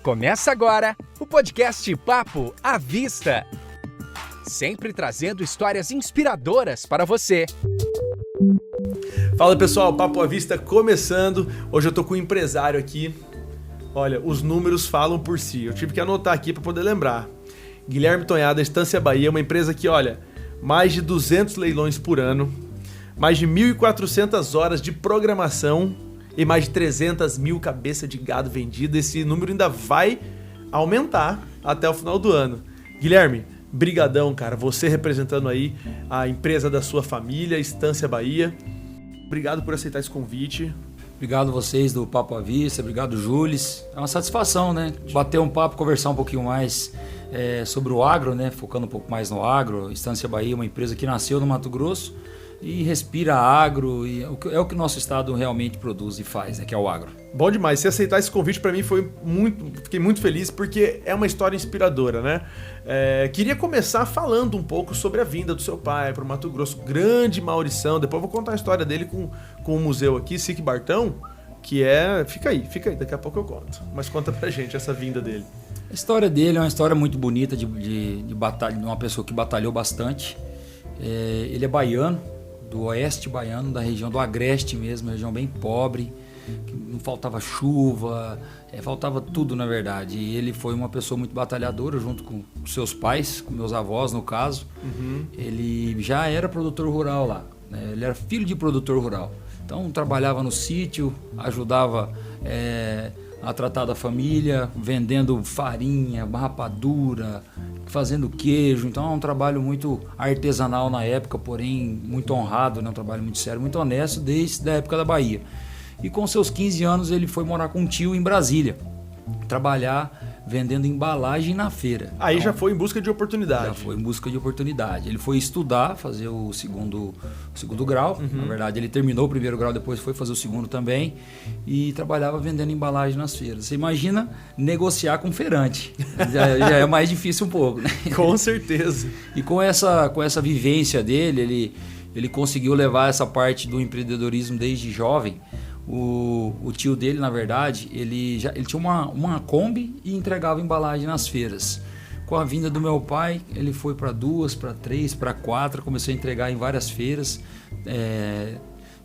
Começa agora o podcast Papo à Vista. Sempre trazendo histórias inspiradoras para você. Fala pessoal, Papo à Vista começando. Hoje eu tô com um empresário aqui. Olha, os números falam por si. Eu tive que anotar aqui para poder lembrar. Guilherme Tonhada, Estância Bahia, uma empresa que, olha, mais de 200 leilões por ano, mais de 1.400 horas de programação e mais de 300 mil cabeças de gado vendidas. Esse número ainda vai aumentar até o final do ano. Guilherme, brigadão, cara. Você representando aí a empresa da sua família, Estância Bahia. Obrigado por aceitar esse convite. Obrigado vocês do Papo à Vista, obrigado Jules. É uma satisfação, né? Bater um papo, conversar um pouquinho mais sobre o agro, né? Focando um pouco mais no agro. Estância Bahia é uma empresa que nasceu no Mato Grosso e respira agro, e é o que o nosso estado realmente produz e faz, né? Que é o agro. Bom demais, se aceitar esse convite para mim fiquei muito feliz, porque é uma história inspiradora, né? Queria começar falando um pouco sobre a vinda do seu pai para o Mato Grosso, grande Maurição. Depois eu vou contar a história dele com o museu aqui, SIC Bartão, que fica aí, daqui a pouco eu conto. Mas conta pra gente essa vinda dele. A história dele é uma história muito bonita de batalha, de uma pessoa que batalhou bastante. Ele é baiano, do oeste baiano, da região do Agreste mesmo, região bem pobre, que não faltava chuva, faltava tudo na verdade. E ele foi uma pessoa muito batalhadora junto com seus pais, com meus avós no caso. Uhum. Ele já era produtor rural lá, né? Ele era filho de produtor rural. Então trabalhava no sítio, ajudava a tratar da família, vendendo farinha, rapadura, fazendo queijo. Então é um trabalho muito artesanal na época, porém muito honrado, né? Um trabalho muito sério, muito honesto desde a época da Bahia. E com seus 15 anos ele foi morar com um tio em Brasília, trabalhar vendendo embalagem na feira. Aí então, já foi em busca de oportunidade. Já foi em busca de oportunidade. Ele foi estudar, fazer o segundo grau. Uhum. Na verdade, ele terminou o primeiro grau, depois foi fazer o segundo também. E trabalhava vendendo embalagem nas feiras. Você imagina negociar com feirante. Já é mais difícil um pouco, né? Com certeza. E com essa vivência dele, ele conseguiu levar essa parte do empreendedorismo desde jovem. O tio dele, na verdade, ele tinha uma Kombi e entregava embalagem nas feiras. Com a vinda do meu pai, ele foi para 2, para 3, para 4, começou a entregar em várias feiras,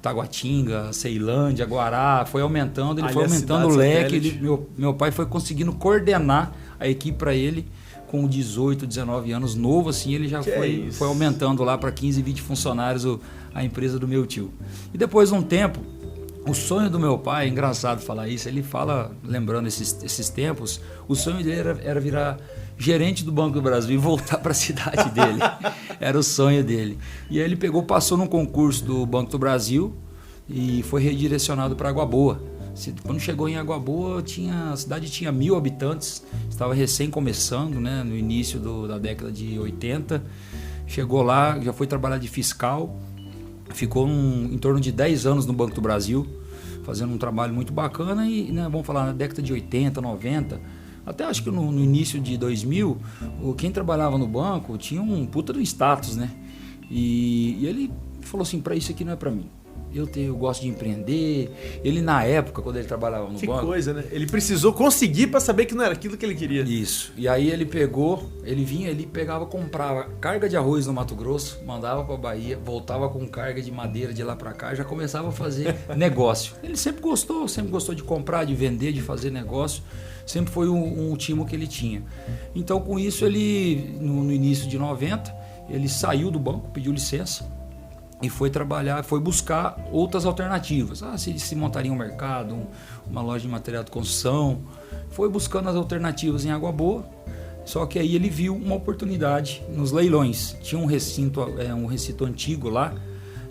Taguatinga, Ceilândia, Guará, foi aumentando, ele foi aumentando o leque. Meu pai foi conseguindo coordenar a equipe para ele. Com 18, 19 anos, novo assim, ele já foi aumentando lá para 15, 20 funcionários a empresa do meu tio. E depois de um tempo, o sonho do meu pai, é engraçado falar isso, ele fala, lembrando esses tempos, o sonho dele era virar gerente do Banco do Brasil e voltar para a cidade dele. Era o sonho dele. E aí ele passou num concurso do Banco do Brasil e foi redirecionado para Água Boa. Quando chegou em Água Boa, a cidade tinha 1.000 habitantes, estava recém começando, né, no início da década de 80. Chegou lá, já foi trabalhar de fiscal. Ficou em torno de 10 anos no Banco do Brasil, fazendo um trabalho muito bacana e, né, vamos falar, na década de 80, 90, até acho que no início de 2000, quem trabalhava no banco tinha um puta do status, né? E ele falou assim, para isso aqui não é para mim. Eu gosto de empreender. Ele, na época, quando ele trabalhava no banco... Que coisa, né? Ele precisou conseguir para saber que não era aquilo que ele queria. Isso. E aí ele pegava, comprava carga de arroz no Mato Grosso, mandava para Bahia, voltava com carga de madeira de lá para cá, já começava a fazer negócio. Ele sempre gostou de comprar, de vender, de fazer negócio. Sempre foi um timo que ele tinha. Então, com isso, ele, no início de 90, ele saiu do banco, pediu licença, e foi buscar outras alternativas. Se montaria um mercado, uma loja de material de construção. Foi buscando as alternativas em Água Boa, só que aí ele viu uma oportunidade nos leilões. Tinha um recinto antigo lá,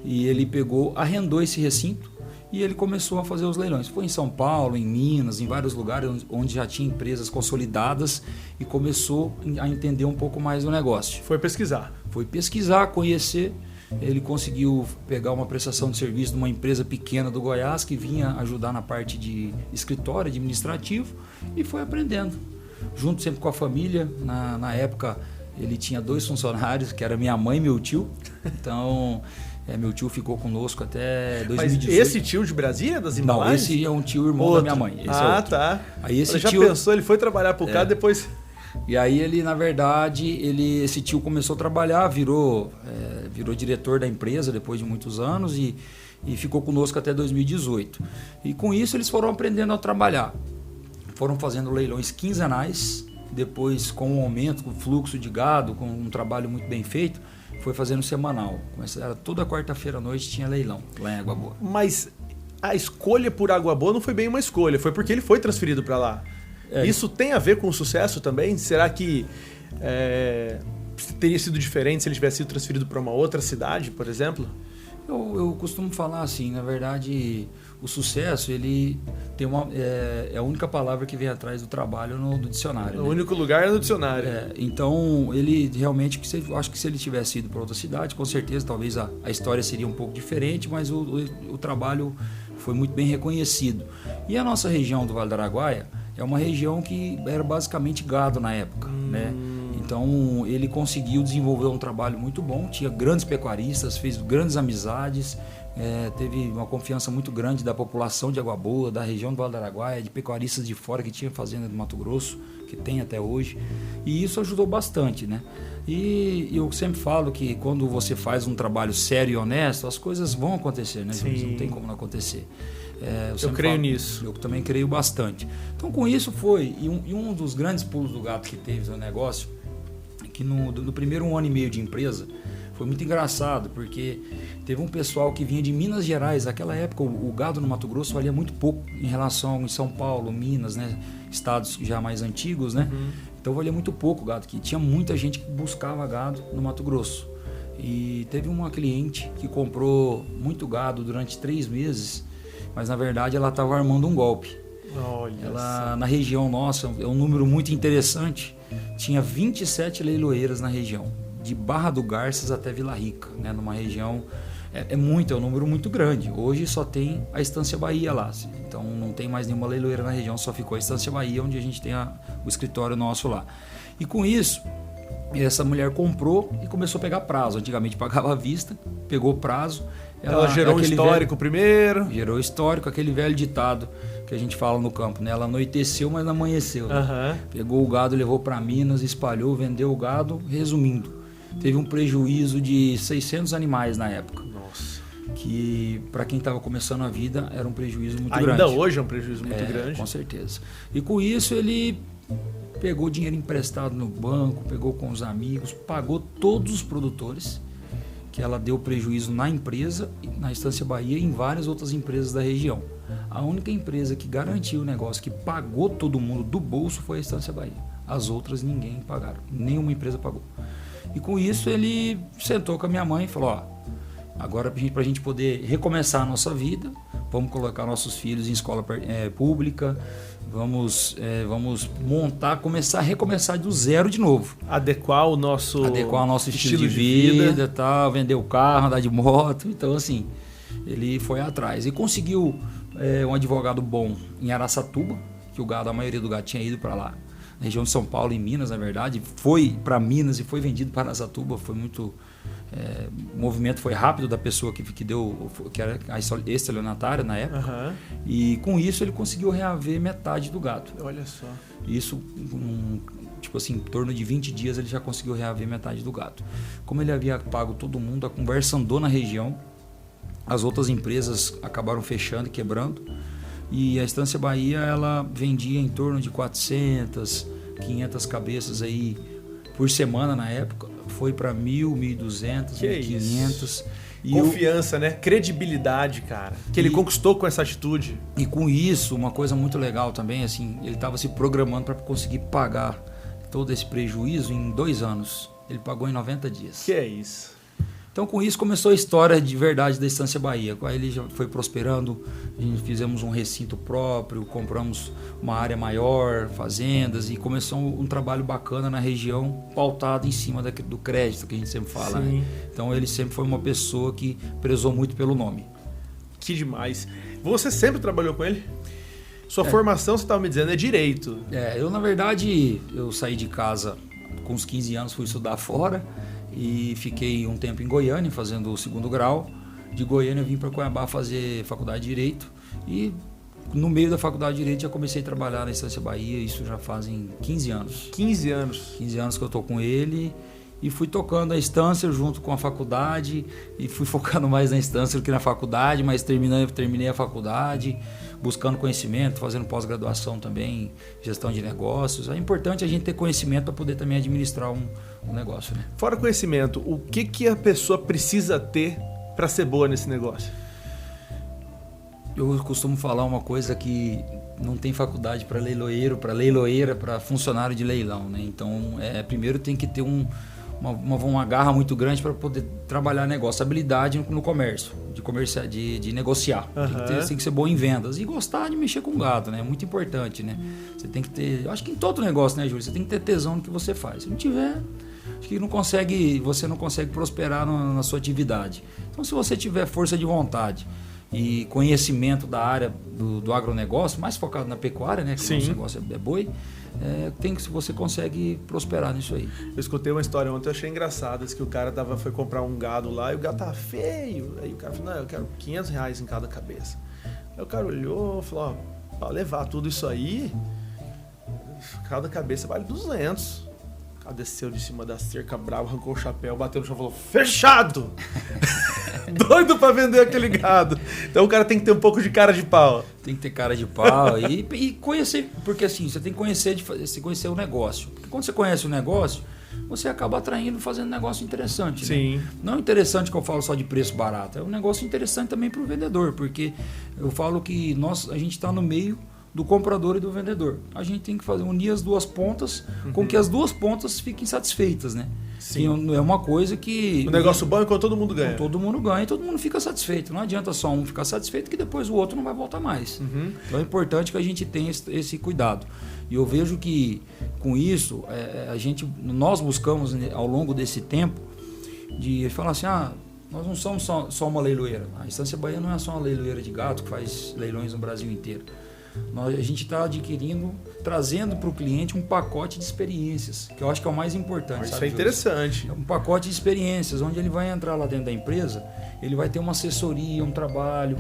e ele arrendou esse recinto, e ele começou a fazer os leilões. Foi em São Paulo, em Minas, em vários lugares onde já tinha empresas consolidadas, e começou a entender um pouco mais do negócio. Foi pesquisar, conhecer. Ele conseguiu pegar uma prestação de serviço de uma empresa pequena do Goiás que vinha ajudar na parte de escritório administrativo e foi aprendendo. Junto sempre com a família. Na época ele tinha 2 funcionários, que era minha mãe e meu tio. Então Meu tio ficou conosco até Mas 2018. esse tio de Brasília, das Não, embalagens? esse é um tio irmão Outro. da minha mãe. Esse é Ah, outro. tá. Aí esse Você já tio... pensou, ele foi trabalhar pro cara, depois... E aí ele, na verdade, esse tio começou a trabalhar, virou diretor da empresa depois de muitos anos e ficou conosco até 2018. E com isso eles foram aprendendo a trabalhar. Foram fazendo leilões quinzenais, depois com o aumento, com o fluxo de gado, com um trabalho muito bem feito, foi fazendo semanal. Era toda quarta-feira à noite tinha leilão lá em Água Boa. Mas a escolha por Água Boa não foi bem uma escolha, foi porque ele foi transferido para lá. Isso tem a ver com o sucesso também? Será que teria sido diferente se ele tivesse sido transferido para uma outra cidade, por exemplo? Eu costumo falar assim, na verdade, o sucesso, ele tem é a única palavra que vem atrás do trabalho no dicionário. O né? único lugar é no dicionário. Então, ele realmente, acho que se ele tivesse ido para outra cidade, com certeza, talvez a história seria um pouco diferente, mas o trabalho foi muito bem reconhecido. E a nossa região do Vale do Araguaia é uma região que era basicamente gado na época, né? Então ele conseguiu desenvolver um trabalho muito bom, tinha grandes pecuaristas, fez grandes amizades, teve uma confiança muito grande da população de Água Boa, da região do Vale do Araguaia, de pecuaristas de fora que tinha fazenda do Mato Grosso, que tem até hoje, e isso ajudou bastante, né? E eu sempre falo que quando você faz um trabalho sério e honesto, as coisas vão acontecer, né? Não tem como não acontecer. Eu creio nisso. Eu também creio bastante. Então, com isso foi. E um dos grandes pulos do gato que teve no negócio, que no primeiro ano e meio de empresa, foi muito engraçado, porque teve um pessoal que vinha de Minas Gerais. Naquela época, o gado no Mato Grosso valia muito pouco em relação a São Paulo, Minas, né? Estados já mais antigos, né? Então, valia muito pouco o gado aqui. Tinha muita gente que buscava gado no Mato Grosso. E teve uma cliente que comprou muito gado durante 3 meses, mas na verdade ela estava armando um golpe. Ela, na região nossa, é um número muito interessante, tinha 27 leiloeiras na região, de Barra do Garças até Vila Rica, né? Numa região, é um número muito grande. Hoje só tem a Estância Bahia lá, então não tem mais nenhuma leiloeira na região, só ficou a Estância Bahia, onde a gente tem o escritório nosso lá. E com isso, essa mulher comprou e começou a pegar prazo. Antigamente pagava à vista, pegou prazo. Ela gerou um histórico primeiro. Gerou histórico, aquele velho ditado que a gente fala no campo, né? Ela anoiteceu, mas não amanheceu. Né? Pegou o gado, levou para Minas, espalhou, vendeu o gado. Resumindo, teve um prejuízo de 600 animais na época. Nossa. Que para quem estava começando a vida era um prejuízo muito grande. Ainda hoje é um prejuízo muito grande. Com certeza. E com isso ele pegou dinheiro emprestado no banco, pegou com os amigos, pagou todos os produtores, que ela deu prejuízo na empresa, na Estância Bahia e em várias outras empresas da região. A única empresa que garantiu o negócio, que pagou todo mundo do bolso, foi a Estância Bahia. As outras ninguém pagaram, nenhuma empresa pagou. E com isso ele sentou com a minha mãe e falou, agora para a gente poder recomeçar a nossa vida, vamos colocar nossos filhos em escola pública, vamos começar a recomeçar do zero de novo. Adequar o nosso estilo de vida, tal, vender o carro, andar de moto. Então, assim, ele foi atrás e conseguiu um advogado bom em Araçatuba, que a maioria do gado tinha ido para lá, na região de São Paulo e Minas, na verdade, foi para Minas e foi vendido para Araçatuba. Foi muito o movimento foi rápido da pessoa que deu, que era a estelionatária na época. E com isso ele conseguiu reaver metade do gado. Olha só. Isso, tipo assim, em torno de 20 dias ele já conseguiu reaver metade do gado. Como ele havia pago todo mundo, a conversa andou na região, as outras empresas acabaram fechando e quebrando, e a Estância Bahia ela vendia em torno de 400, 500 cabeças aí por semana na época. Foi para 1.000, 1.200, 1.500. Confiança, né? Credibilidade, cara. Que ele conquistou com essa atitude. E com isso, uma coisa muito legal também, assim, ele estava se programando para conseguir pagar todo esse prejuízo em 2 anos. Ele pagou em 90 dias. Que é isso. Então, com isso, começou a história de verdade da Estância Bahia. Aí ele já foi prosperando, a gente fizemos um recinto próprio, compramos uma área maior, fazendas, e começou um trabalho bacana na região, pautado em cima do crédito, que a gente sempre fala. Né? Então, ele sempre foi uma pessoa que prezou muito pelo nome. Que demais. Você sempre trabalhou com ele? Sua formação, você estava me dizendo, é direito. Eu, na verdade, eu saí de casa com uns 15 anos, fui estudar fora, e fiquei um tempo em Goiânia fazendo o 2º grau. de Goiânia eu vim para Cuiabá fazer faculdade de Direito e no meio da faculdade de Direito já comecei a trabalhar na Estância Bahia, isso já fazem 15 anos. 15 anos. 15 anos que eu tô com ele e fui tocando a Estância junto com a faculdade e fui focando mais na Estância do que na faculdade, mas terminei a faculdade, buscando conhecimento, fazendo pós-graduação também, gestão de negócios. É importante a gente ter conhecimento para poder também administrar um negócio, né? Fora conhecimento, o que a pessoa precisa ter para ser boa nesse negócio? Eu costumo falar uma coisa que não tem faculdade para leiloeiro, para leiloeira, para funcionário de leilão, né? Então, primeiro tem que ter uma garra muito grande para poder trabalhar negócio, habilidade no comércio, de negociar. Uhum. Tem que ser bom em vendas e gostar de mexer com gado, né? É muito importante, né? Você tem que ter, eu acho que em todo negócio, né, Júlio? Você tem que ter tesão no que você faz. Se não tiver, acho que você não consegue prosperar na sua atividade. Então, se você tiver força de vontade e conhecimento da área do agronegócio, mais focado na pecuária, né? Que o nosso negócio é boi, você consegue prosperar nisso aí. Eu escutei uma história ontem, eu achei engraçado, que o cara foi comprar um gado lá e o gado tava feio. Aí o cara falou, não, eu quero R$500 em cada cabeça. Aí o cara olhou e falou, ó, pra levar tudo isso aí, cada cabeça vale 200. O cara desceu de cima da cerca bravo, arrancou o chapéu, bateu no chão e falou, fechado! Doido pra vender aquele gado. Então o cara tem que ter um pouco de cara de pau. Tem que ter cara de pau e conhecer, porque assim, você tem que conhecer o negócio. Porque quando você conhece o negócio, você acaba atraindo, fazendo negócio interessante. Sim. Né? Não é interessante que eu falo só de preço barato, é um negócio interessante também para o vendedor, porque eu falo que a gente está no meio do comprador e do vendedor. A gente tem que unir as duas pontas com que as duas pontas fiquem satisfeitas, né? Sim. É uma coisa que... O negócio bom é quando todo mundo ganha. Todo mundo ganha e todo mundo fica satisfeito. Não adianta só um ficar satisfeito que depois o outro não vai voltar mais. Então é importante que a gente tenha esse cuidado. E eu vejo que com isso, nós buscamos ao longo desse tempo de falar assim, nós não somos só uma leiloeira. A Estância Bahia não é só uma leiloeira de gato que faz leilões no Brasil inteiro. A gente está trazendo para o cliente um pacote de experiências, que eu acho que é o mais importante. Isso é interessante. Um pacote de experiências, onde ele vai entrar lá dentro da empresa, ele vai ter uma assessoria, um trabalho,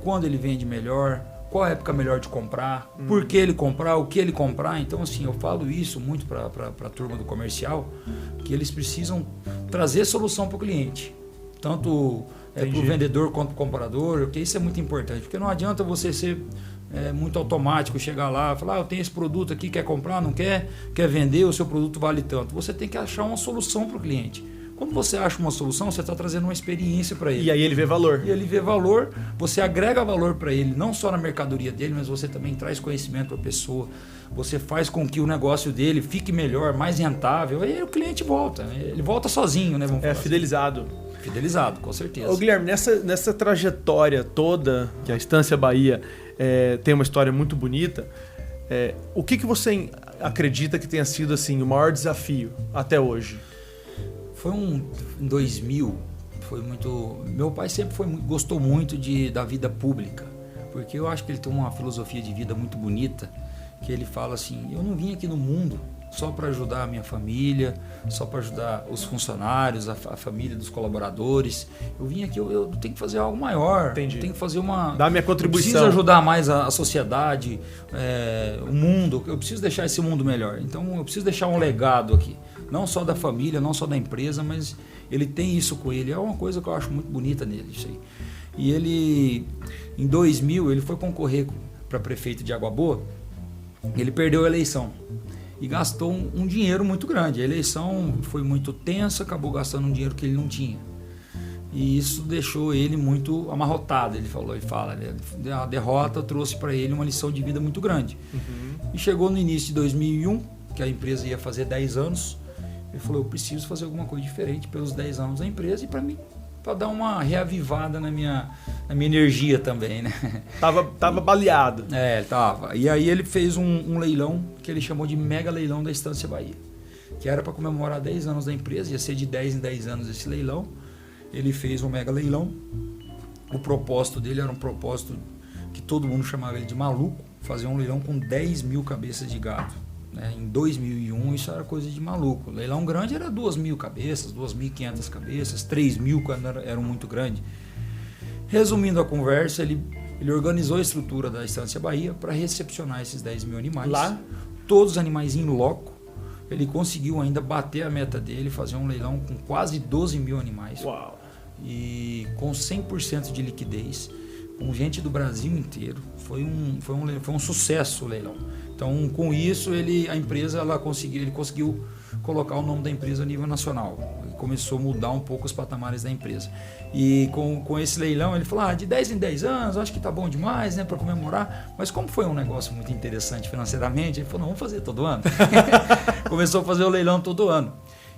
quando ele vende melhor, qual a época melhor de comprar, por que ele comprar, o que ele comprar. Então, assim, eu falo isso muito para a turma do comercial, que eles precisam trazer solução para o cliente, tanto para o vendedor quanto para o comprador, porque isso é muito importante, porque não adianta você ser muito automático, chegar lá e falar, eu tenho esse produto aqui, quer comprar, não quer vender, o seu produto vale tanto. Você tem que achar uma solução para o cliente. Quando você acha uma solução, você está trazendo uma experiência para ele. E aí ele vê valor. E ele vê valor, você agrega valor para ele, não só na mercadoria dele, mas você também traz conhecimento para a pessoa. Você faz com que o negócio dele fique melhor, mais rentável, aí o cliente volta. Ele volta sozinho, né? Vamos falar fidelizado. Assim. Fidelizado, com certeza. Ô, Guilherme, nessa trajetória toda que a Estância Bahia tem uma história muito bonita, o que você acredita que tenha sido assim, o maior desafio até hoje? Em 2000, foi muito... Meu pai sempre gostou muito da vida pública, porque eu acho que ele tem uma filosofia de vida muito bonita, que ele fala assim, eu não vim aqui no mundo só para ajudar a minha família, só para ajudar os funcionários, a família dos colaboradores. Eu vim aqui, eu tenho que fazer algo maior. Entendi. Tenho que fazer dar minha contribuição. Eu preciso ajudar mais a sociedade, o mundo. Eu preciso deixar esse mundo melhor. Então, eu preciso deixar um legado aqui. Não só da família, não só da empresa, mas ele tem isso com ele. É uma coisa que eu acho muito bonita nele, isso aí. E ele, em 2000, ele foi concorrer para prefeito de Água Boa. Ele perdeu a eleição. E gastou um dinheiro muito grande. A eleição foi muito tensa, acabou gastando um dinheiro que ele não tinha. E isso deixou ele muito amarrotado, a derrota trouxe para ele uma lição de vida muito grande. E chegou no início de 2001, que a empresa ia fazer 10 anos, ele falou, eu preciso fazer alguma coisa diferente pelos 10 anos da empresa e para dar uma reavivada na minha energia também, né? Tava baleado. Tava. E aí ele fez um leilão que ele chamou de Mega Leilão da Estância Bahia, que era para comemorar 10 anos da empresa, ia ser de 10 em 10 anos esse leilão. Ele fez um mega leilão. O propósito dele era um propósito que todo mundo chamava ele de maluco, fazer um leilão com 10 mil cabeças de gado. Em 2001 isso era coisa de maluco. O leilão grande era 2.000 cabeças, 2.500 cabeças, 3.000 quando eram muito grandes. Resumindo a conversa, ele organizou a estrutura da Estância Bahia para recepcionar esses 10 mil animais. Lá? Todos os animais em loco. Ele conseguiu ainda bater a meta dele, fazer um leilão com quase 12 mil animais. Uau! E com 100% de liquidez, com gente do Brasil inteiro. Foi um sucesso o leilão. Então, com isso, ele conseguiu colocar o nome da empresa a nível nacional. Ele começou a mudar um pouco os patamares da empresa. E com esse leilão, ele falou, de 10 em 10 anos, acho que tá bom demais, né, para comemorar. Mas como foi um negócio muito interessante financeiramente, ele falou, não, vamos fazer todo ano. Começou a fazer o leilão todo ano.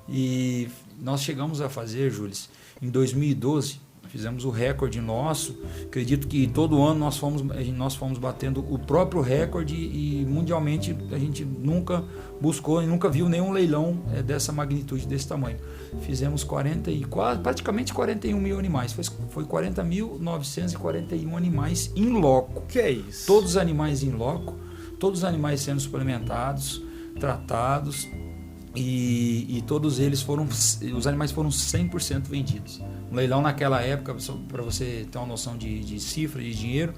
E nós chegamos a fazer, Júlio, em 2012, fizemos o recorde nosso. Acredito que todo ano nós fomos batendo o próprio recorde e mundialmente a gente nunca buscou e nunca viu nenhum leilão dessa magnitude, desse tamanho. Fizemos praticamente 41 mil animais. Foi 40.941 animais em loco. Que é isso? Todos os animais em loco, todos os animais sendo suplementados, tratados. E todos eles os animais foram 100% vendidos. O leilão naquela época, para você ter uma noção de cifra, de dinheiro,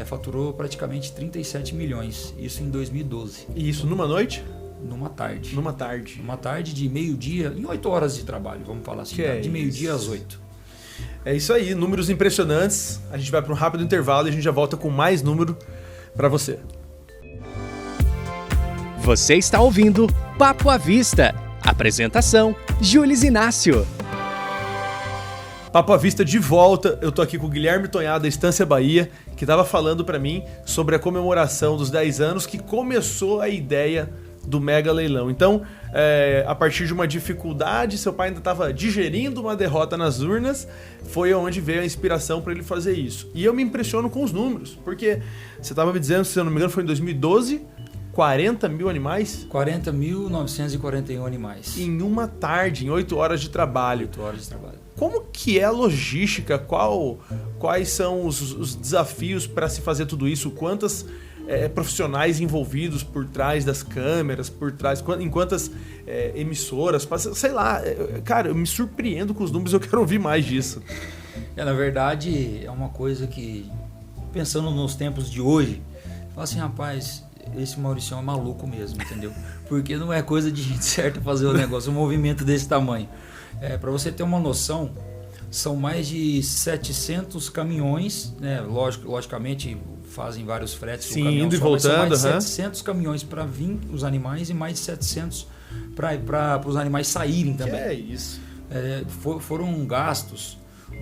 faturou praticamente 37 milhões, isso em 2012. E isso numa noite? Numa tarde. Numa tarde. Uma tarde de meio-dia, em 8 horas de trabalho, vamos falar assim, de meio-dia às 8. É isso aí, números impressionantes. A gente vai para um rápido intervalo e a gente já volta com mais número para você. Você está ouvindo Papo à Vista. Apresentação, Júlio Inácio. Papo à Vista de volta. Eu tô aqui com o Guilherme Tonhada, da Estância Bahia, que estava falando para mim sobre a comemoração dos 10 anos que começou a ideia do mega leilão. Então, a partir de uma dificuldade, seu pai ainda estava digerindo uma derrota nas urnas, foi onde veio a inspiração para ele fazer isso. E eu me impressiono com os números, porque você estava me dizendo, se eu não me engano, foi em 2012... 40 mil animais? 40.941 animais. Em uma tarde, em 8 horas de trabalho. 8 horas de trabalho. Como que é a logística? Quais são os desafios para se fazer tudo isso? Quantas profissionais envolvidos por trás das câmeras, em quantas emissoras? Sei lá, cara, eu me surpreendo com os números, eu quero ouvir mais disso. Na verdade, é uma coisa que, pensando nos tempos de hoje, fala assim, rapaz... Esse Mauricião é maluco mesmo, entendeu? Porque não é coisa de gente certa fazer o negócio, um movimento desse tamanho. Para você ter uma noção, são mais de 700 caminhões, né? Logicamente fazem vários fretes. Sim, o caminhão indo e só, voltando. São mais de 700 caminhões para vir os animais e mais de 700 para os animais saírem também. Que é isso? Foram gastos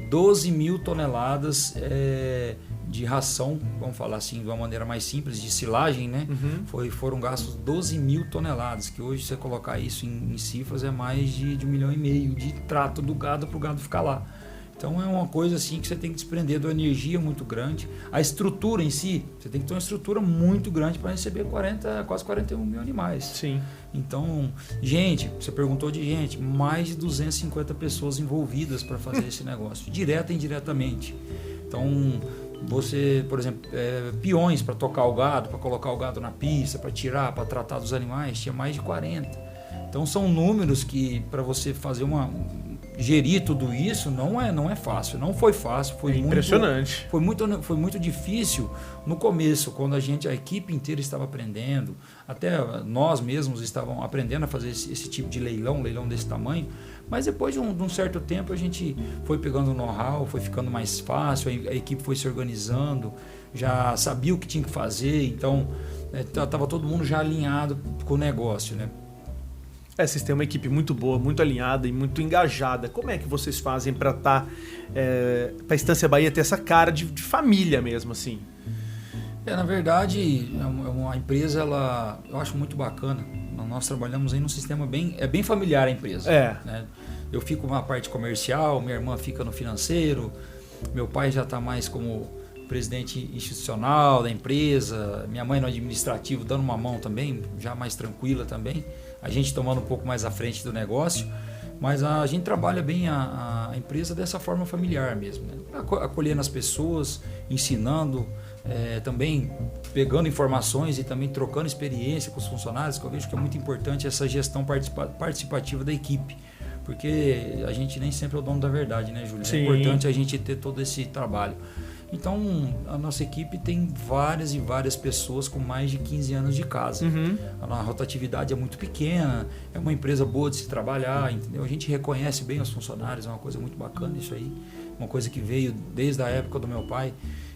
12 mil toneladas de ração, vamos falar assim de uma maneira mais simples, de silagem, né? Uhum. Foram gastos 12 mil toneladas, que hoje, se você colocar isso em cifras, é mais de 1,5 milhão de trato do gado para o gado ficar lá. Então é uma coisa assim que você tem que desprender de uma energia muito grande. A estrutura em si, você tem que ter uma estrutura muito grande para receber quase 41 mil animais. Sim. Então, gente, você perguntou de gente, mais de 250 pessoas envolvidas para fazer esse negócio, direta e indiretamente. Então, você, por exemplo, peões para tocar o gado, para colocar o gado na pista, para tirar, para tratar dos animais, tinha mais de 40. Então, são números que, para você fazer gerir tudo isso não é fácil, não foi fácil, foi impressionante. Foi muito difícil no começo, quando a equipe inteira estava aprendendo, até nós mesmos estávamos aprendendo a fazer esse tipo de leilão desse tamanho, mas depois de um certo tempo a gente foi pegando know-how, foi ficando mais fácil, a equipe foi se organizando, já sabia o que tinha que fazer, então estava todo mundo já alinhado com o negócio, né? Vocês têm uma equipe muito boa, muito alinhada e muito engajada. Como é que vocês fazem para para a Estância Bahia ter essa cara de família mesmo, assim? Na verdade, uma empresa, eu acho muito bacana. Nós trabalhamos aí num sistema bem familiar a empresa. Né? Eu fico na parte comercial, minha irmã fica no financeiro, meu pai já está mais como presidente institucional da empresa, minha mãe no administrativo dando uma mão também, já mais tranquila também. A gente tomando um pouco mais à frente do negócio, mas a gente trabalha bem a empresa dessa forma familiar mesmo, né? Acolhendo as pessoas, ensinando, também pegando informações e também trocando experiência com os funcionários, que eu vejo que é muito importante essa gestão participativa da equipe, porque a gente nem sempre é o dono da verdade, né, Júlio? Sim. É importante a gente ter todo esse trabalho. Então, a nossa equipe tem várias e várias pessoas com mais de 15 anos de casa. A rotatividade é muito pequena, é uma empresa boa de se trabalhar, entendeu? A gente reconhece bem os funcionários, é uma coisa muito bacana isso aí. Uma coisa que veio desde a época do meu pai.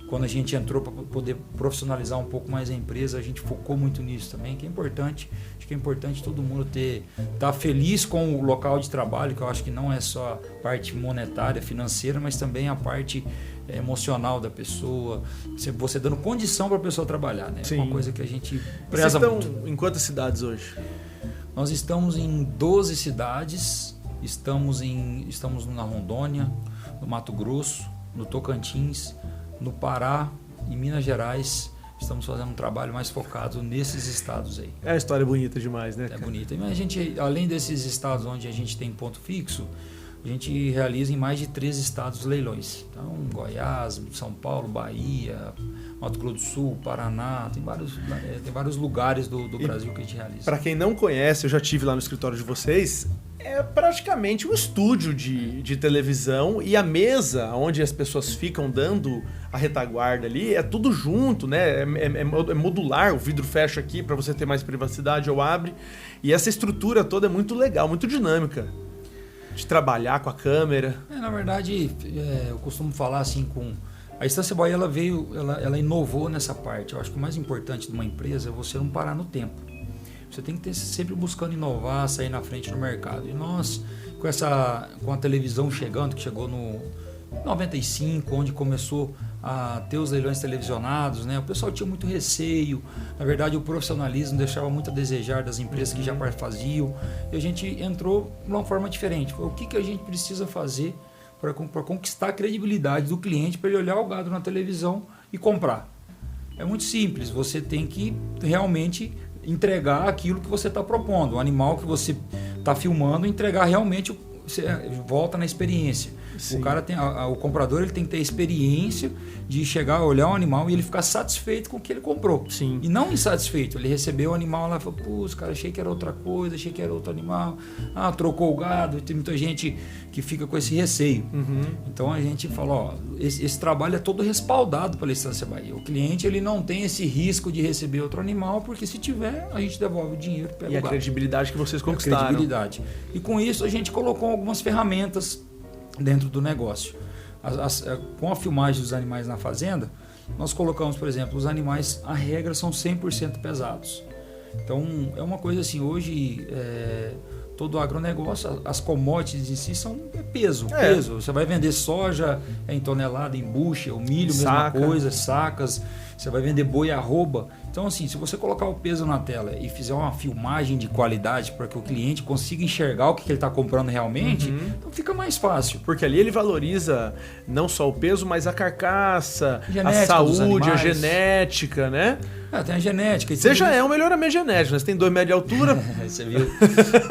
Quando a gente entrou para poder profissionalizar um pouco mais a empresa, a gente focou muito nisso também, que é importante. Acho que é importante todo mundo estar feliz com o local de trabalho, que eu acho que não é só a parte monetária, financeira, mas também a parte emocional da pessoa, você dando condição para a pessoa trabalhar, né? Sim. É uma coisa que a gente preza Vocês muito. estão em quantas cidades hoje? Nós estamos em 12 cidades, estamos na Rondônia, no Mato Grosso, no Tocantins, no Pará e Minas Gerais. Estamos fazendo um trabalho mais focado nesses estados aí. É uma história bonita demais, né? É cara? bonita. Mas a gente, além desses estados onde a gente tem ponto fixo, a gente realiza em mais de 13 estados leilões. Então, Goiás, São Paulo, Bahia, Mato Grosso do Sul, Paraná, tem vários lugares do Brasil que a gente realiza. Para quem não conhece, eu já tive lá no escritório de vocês, é praticamente um estúdio de televisão, e a mesa onde as pessoas ficam dando a retaguarda ali, é tudo junto, né? É modular, o vidro fecha aqui para você ter mais privacidade ou abre. E essa estrutura toda é muito legal, muito dinâmica de trabalhar com a câmera. Na verdade, eu costumo falar assim a Estância Bahia, ela inovou nessa parte. Eu acho que o mais importante de uma empresa é você não parar no tempo. Você tem que ter sempre buscando inovar, sair na frente do mercado. E nós, com a televisão chegando, que chegou no 95, onde começou a ter os leilões televisionados, né? O pessoal tinha muito receio. Na verdade, o profissionalismo deixava muito a desejar das empresas que já faziam. E a gente entrou de uma forma diferente. O que a gente precisa fazer para conquistar a credibilidade do cliente, para ele olhar o gado na televisão e comprar? É muito simples. Você tem que realmente entregar aquilo que você está propondo. O animal que você está filmando, entregar realmente, você volta na experiência. Sim. O cara o comprador, ele tem que ter a experiência de chegar, olhar o animal e ele ficar satisfeito com o que ele comprou. Sim. E não insatisfeito. Ele recebeu o animal lá e falou, putz, cara, achei que era outra coisa, achei que era outro animal. Trocou o gado. Tem muita gente que fica com esse receio. Então a gente falou, esse trabalho é todo respaldado pela Estância Bahia. O cliente, ele não tem esse risco de receber outro animal, porque se tiver, a gente devolve o dinheiro, pega E o a gado. credibilidade que vocês conquistaram. Credibilidade. E com isso a gente colocou algumas ferramentas dentro do negócio. Com a filmagem dos animais na fazenda, nós colocamos, por exemplo, os animais, a regra, são 100% pesados. Então, é uma coisa assim, hoje, todo o agronegócio, as commodities em si são peso. Você vai vender soja em tonelada, em bushel, o milho, mesma coisa, sacas. Você vai vender boi arroba. Então, assim, se você colocar o peso na tela e fizer uma filmagem de qualidade para que o cliente consiga enxergar o que ele está comprando realmente, então fica mais fácil. Porque ali ele valoriza não só o peso, mas a carcaça, Genética a saúde, a dos animais. genética, né? Tem a genética. Você já é um melhoramento genético, né? Você tem 2 metros de altura. Você viu?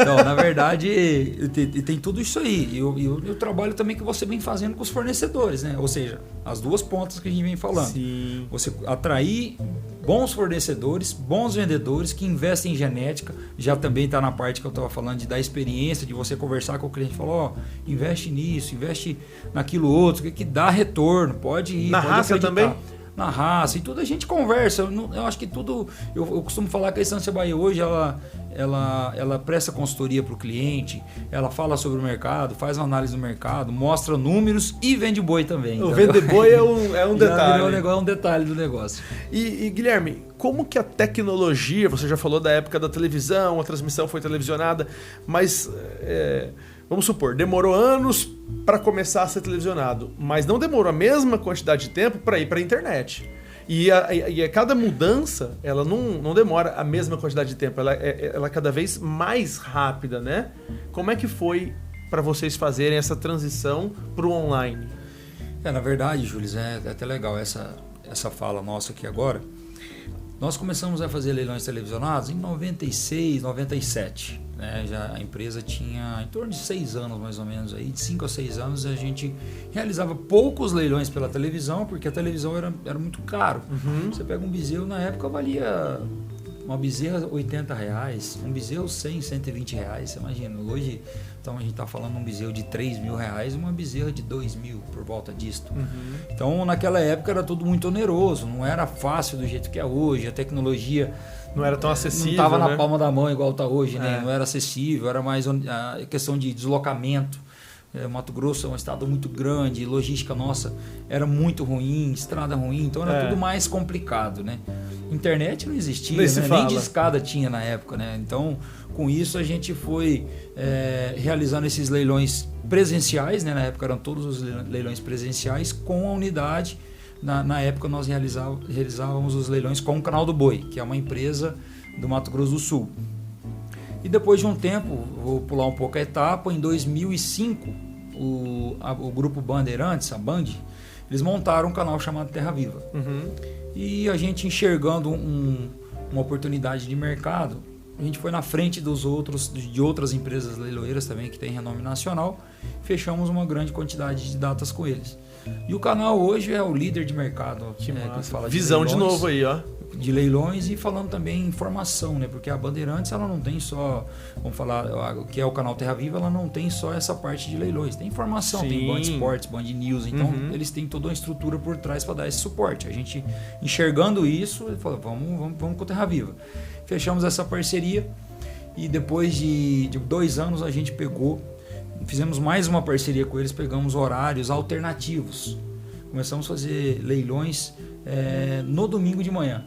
Não, na verdade, tem tudo isso aí. E o trabalho também que você vem fazendo com os fornecedores, né? Ou seja, as duas pontas que a gente vem falando. Sim. Você atrair bons fornecedores, bons vendedores que investem em genética. Já também está na parte que eu estava falando da experiência, de você conversar com o cliente e falar, investe nisso, investe naquilo outro, que dá retorno, pode ir. Na pode raça acreditar. também? Na raça e tudo a gente conversa. Eu acho que tudo. Eu costumo falar que a Estância Bahia hoje ela presta consultoria para o cliente, ela fala sobre o mercado, faz uma análise do mercado, mostra números e vende boi também. O vender boi é um detalhe. É um detalhe do negócio. E Guilherme, como que a tecnologia, você já falou da época da televisão, a transmissão foi televisionada, mas vamos supor, demorou anos para começar a ser televisionado, mas não demorou a mesma quantidade de tempo para ir para a internet. E cada mudança, ela não demora a mesma quantidade de tempo, ela é cada vez mais rápida, né? Como é que foi para vocês fazerem essa transição para o online? Na verdade, Júlio, é até legal essa fala nossa aqui agora. Nós começamos a fazer leilões televisionados em 96, 97. Né? Já a empresa tinha em torno de 6 anos, mais ou menos. Aí, de 5 a 6 anos, a gente realizava poucos leilões pela televisão, porque a televisão era muito caro. Você pega um bezerro, na época valia uma bezerra R$80, um bezerro R$100, R$120, você imagina. Hoje, então a gente está falando um bezerro de R$3.000, uma bezerra de R$2.000 por volta disso. Então naquela época era tudo muito oneroso, não era fácil do jeito que é hoje, a tecnologia não era tão acessível, não estava né? na palma da mão igual está hoje, né? Não era acessível, era mais a questão de deslocamento. Mato Grosso é um estado muito grande, logística nossa era muito ruim, estrada ruim, então era tudo mais complicado, né? Internet não existia, né? Nem discada tinha na época, né? Então, com isso a gente foi realizando esses leilões presenciais, né? Na época eram todos os leilões presenciais com a unidade. Na época nós realizávamos os leilões com o Canal do Boi, que é uma empresa do Mato Grosso do Sul. E depois de um tempo, vou pular um pouco a etapa, em 2005, o grupo Bandeirantes, a Band, eles montaram um canal chamado Terra Viva. E a gente enxergando uma oportunidade de mercado, a gente foi na frente de outras empresas leiloeiras também, que tem renome nacional, fechamos uma grande quantidade de datas com eles. E o canal hoje é o líder de mercado. Que massa. Fala Visão de leilões, de novo aí, ó. De leilões e falando também informação, né? Porque a Bandeirantes, ela não tem só, vamos falar, o que é o canal Terra Viva, ela não tem só essa parte de leilões. Tem informação, tem Band Esportes, Band News, então eles têm toda uma estrutura por trás para dar esse suporte. A gente enxergando isso, ele falou, vamos com o Terra Viva. Fechamos essa parceria e depois de 2 anos a gente fizemos mais uma parceria com eles, pegamos horários alternativos. Começamos a fazer leilões no domingo de manhã.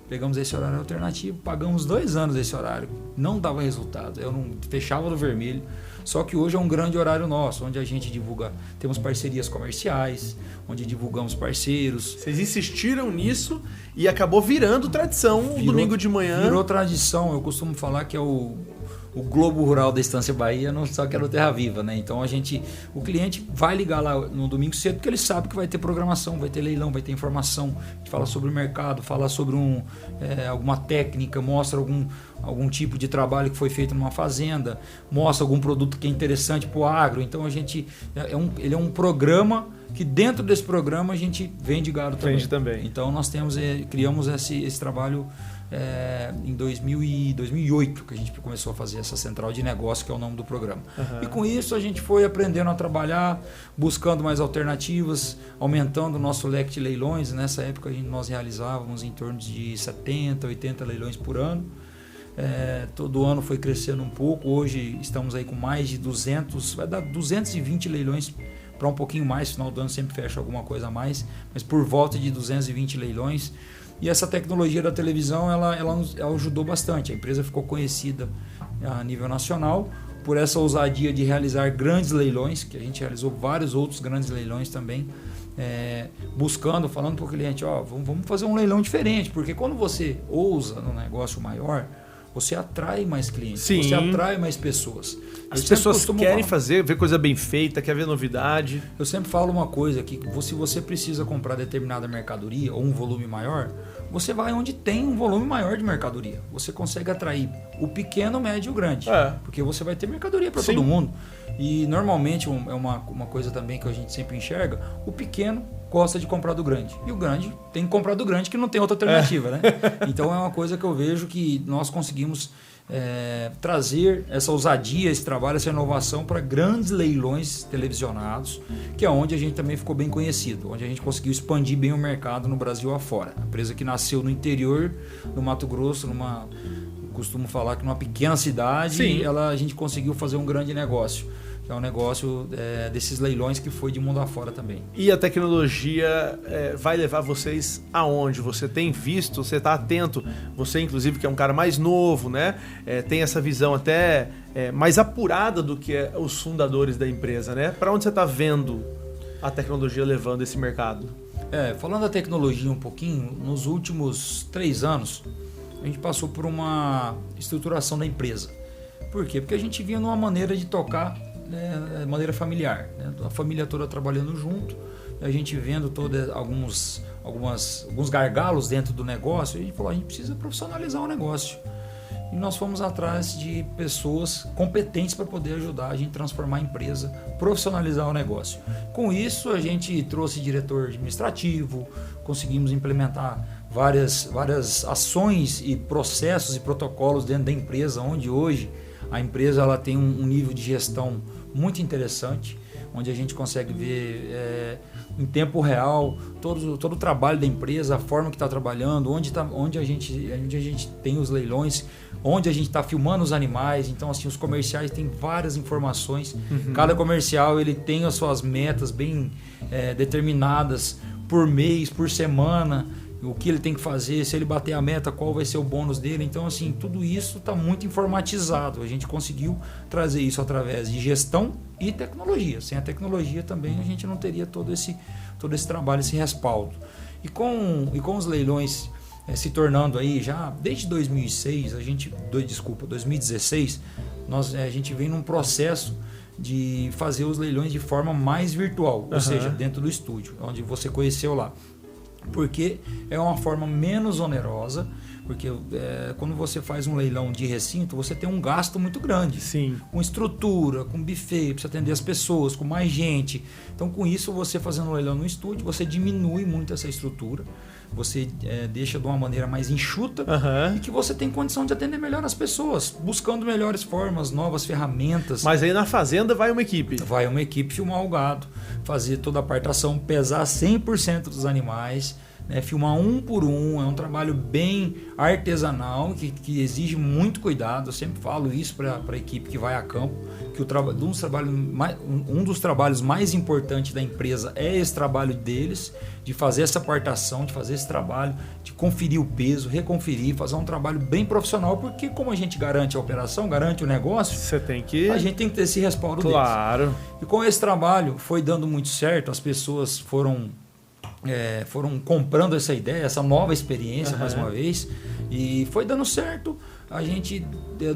Pegamos esse horário alternativo, pagamos 2 anos desse horário. Não dava resultado, eu não fechava no vermelho. Só que hoje é um grande horário nosso, onde a gente divulga, temos parcerias comerciais, onde divulgamos parceiros. Vocês insistiram nisso e acabou virando tradição o domingo de manhã. Virou tradição, eu costumo falar que é o Globo Rural da Estância Bahia, não só que era o Terra Viva, né? Então o cliente vai ligar lá no domingo cedo porque ele sabe que vai ter programação, vai ter leilão, vai ter informação, a gente fala sobre o mercado, fala sobre alguma técnica, mostra algum tipo de trabalho que foi feito numa fazenda, mostra algum produto que é interessante para o agro. Então ele é um programa que dentro desse programa a gente vende gado também. Vende também. Então nós criamos esse trabalho em 2008, que a gente começou a fazer essa central de negócio, que é o nome do programa. E com isso a gente foi aprendendo a trabalhar, buscando mais alternativas, aumentando o nosso leque de leilões. Nessa época nós realizávamos em torno de 70, 80 leilões por ano. Todo ano foi crescendo um pouco. Hoje estamos aí com mais de 200, vai dar 220 leilões para um pouquinho mais, final do ano sempre fecha alguma coisa a mais, mas por volta de 220 leilões. E essa tecnologia da televisão, ela ajudou bastante. A empresa ficou conhecida a nível nacional por essa ousadia de realizar grandes leilões, que a gente realizou vários outros grandes leilões também, falando para o cliente, vamos fazer um leilão diferente, porque quando você ousa no negócio maior, você atrai mais clientes, você atrai mais pessoas. As pessoas querem ver coisa bem feita, quer ver novidade. Eu sempre falo uma coisa, que se você precisa comprar determinada mercadoria ou um volume maior, você vai onde tem um volume maior de mercadoria. Você consegue atrair o pequeno, médio e o grande. Porque você vai ter mercadoria para todo mundo. E normalmente é uma coisa também que a gente sempre enxerga, o pequeno gosta de comprar do grande. E o grande tem que comprar do grande, que não tem outra alternativa, né? Então é uma coisa que eu vejo que nós conseguimos trazer essa ousadia, esse trabalho, essa inovação para grandes leilões televisionados, que é onde a gente também ficou bem conhecido, onde a gente conseguiu expandir bem o mercado no Brasil afora. A empresa que nasceu no interior do Mato Grosso, costumo falar que numa pequena cidade, a gente conseguiu fazer um grande negócio. É um negócio desses leilões que foi de mundo afora também. E a tecnologia vai levar vocês aonde? Você tem visto, você está atento, você inclusive que é um cara mais novo, né? Tem essa visão até mais apurada do que os fundadores da empresa, né? Para onde você está vendo a tecnologia levando esse mercado? Falando da tecnologia um pouquinho, nos últimos 3 anos, a gente passou por uma estruturação da empresa. Por quê? Porque a gente vinha numa maneira de tocar maneira familiar, né? A família toda trabalhando junto, a gente vendo alguns gargalos dentro do negócio, e a gente falou, a gente precisa profissionalizar o negócio. E nós fomos atrás de pessoas competentes para poder ajudar a gente a transformar a empresa, profissionalizar o negócio. Com isso, a gente trouxe diretor administrativo, conseguimos implementar várias ações e processos e protocolos dentro da empresa, onde hoje a empresa ela tem um nível de gestão muito interessante, onde a gente consegue ver em tempo real todo o trabalho da empresa, a forma que está trabalhando, onde a gente tem os leilões, onde a gente está filmando os animais. Então, assim, os comerciais têm várias informações. Cada comercial ele tem as suas metas bem determinadas por mês, por semana, o que ele tem que fazer, se ele bater a meta, qual vai ser o bônus dele. Então, assim, tudo isso está muito informatizado. A gente conseguiu trazer isso através de gestão e tecnologia. Sem a tecnologia também a gente não teria todo esse trabalho, esse respaldo. E com os leilões se tornando aí já desde 2016, 2016, a gente vem num processo de fazer os leilões de forma mais virtual, ou seja, dentro do estúdio, onde você conheceu lá. Porque é uma forma menos onerosa, porque quando você faz um leilão de recinto, você tem um gasto muito grande. Sim. Com estrutura, com buffet, precisa atender as pessoas, com mais gente. Então, com isso, você fazendo um leilão no estúdio, você diminui muito essa estrutura, você deixa de uma maneira mais enxuta e que você tem condição de atender melhor as pessoas, buscando melhores formas, novas ferramentas. Mas aí na fazenda vai uma equipe. Vai uma equipe filmar o gado, fazer toda a apartação, pesar 100% dos animais, filmar um por um. É um trabalho bem artesanal, que exige muito cuidado. Eu sempre falo isso para a equipe que vai a campo, que um dos trabalhos mais importantes da empresa é esse trabalho deles, de fazer essa apartação, de fazer esse trabalho, de conferir o peso, reconferir, fazer um trabalho bem profissional, porque como a gente garante a operação, garante o negócio, a gente tem que ter esse respaldo deles. Claro. E com esse trabalho foi dando muito certo, as pessoas foram comprando essa ideia, essa nova experiência mais uma vez, e foi dando certo. A gente,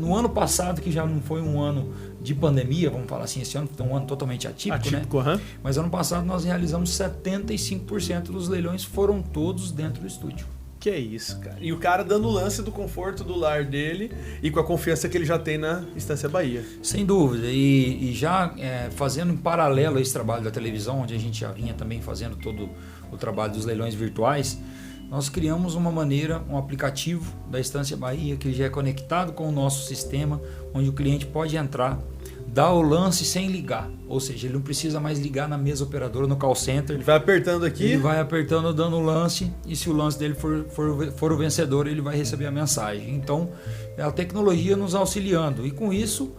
no ano passado, que já não foi um ano de pandemia, vamos falar assim, esse ano foi um ano totalmente atípico, né? Mas ano passado nós realizamos 75% dos leilões, foram todos dentro do estúdio. Que é isso, cara. E o cara dando o lance do conforto do lar dele e com a confiança que ele já tem na Estância Bahia. Sem dúvida. E já fazendo em paralelo a esse trabalho da televisão, onde a gente já vinha também fazendo todo o trabalho dos leilões virtuais, nós criamos um aplicativo da Estância Bahia, que já é conectado com o nosso sistema, onde o cliente pode entrar, dar o lance sem ligar. Ou seja, ele não precisa mais ligar na mesa operadora, no call center. Ele vai apertando aqui. Ele vai apertando, dando o lance, e se o lance dele for o vencedor, ele vai receber a mensagem. Então, é a tecnologia nos auxiliando. E com isso,